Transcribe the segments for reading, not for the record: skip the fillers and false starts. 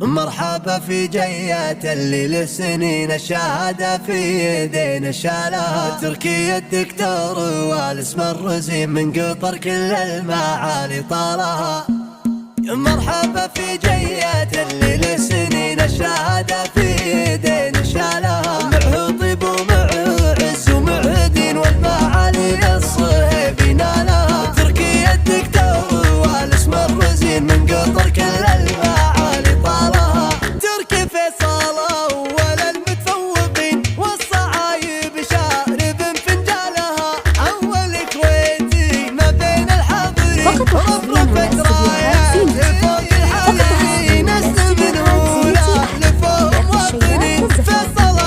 مرحبا في جيات اللي لسنين الشهادة في يدين شالها، تركي الدكتور والاسم الرزين من قطر كل المعالي طالها. مرحبا في جيات اللي لسنين الشهادة في يدين شالها، معه طيب ومعه عز ومعه دين والمعالي الصهيب نالها، تركي الدكتور والاسم الرزين من قطر كل المعالي طالها. تركي فيصل اول المتفوقين والصعايب شارب فنجالها، اول كويتي ما بين الحاضرين رفرفت رايات فوق الحاضرين، اسم اولى لفوق وطني فيصل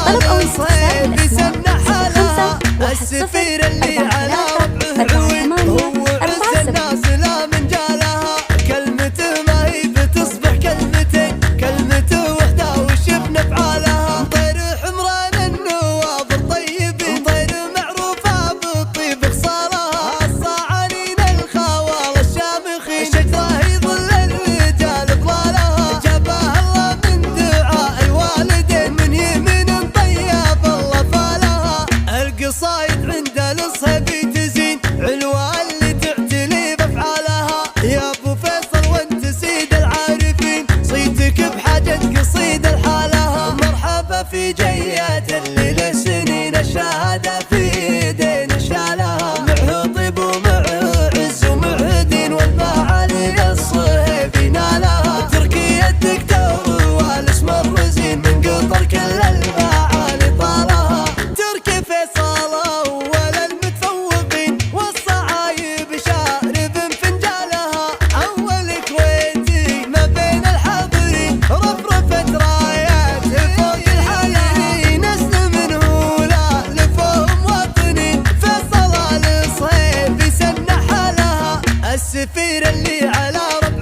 الصهيب سنح لها، السفير اللي على ربعه عوين هو عز الناس لا من جالها، كلمته ما هي بتصبح كلمتين، كلمته وحده وشفنا افعالها. طير حمران النواظر طيبين، طير معروفه بالطيب خصالها، الصاعانين الخوال الشامخين شجره يظل الرجال ظلالها، جابها الله من دعاء الوالدين من يمين طيب الله فالها، القصايد عند الصهيب تزين علوى اللي تعتلي بافعالها، يا ابو فيصل وانت سيد العارفين صيتك بحاجة قصيد الحالها. مرحبا في جيات اللي لسنين الشهادة في يدين شالها، معه طيب ومعه عز ومعه دين والمعالي الصهيب نالها، تركي الدكتور والاسم الرزين من قطر كل المعالي طالها. تركي فيصل اول المتفوقين والصعايب شارب فنجالها، اول كويتي ما بين الحاضرين رفرفت رايات فوق الحاضرين، اسم اولى لفوق وطني فيصل الصهيب سنح لها، السفير اللي على رب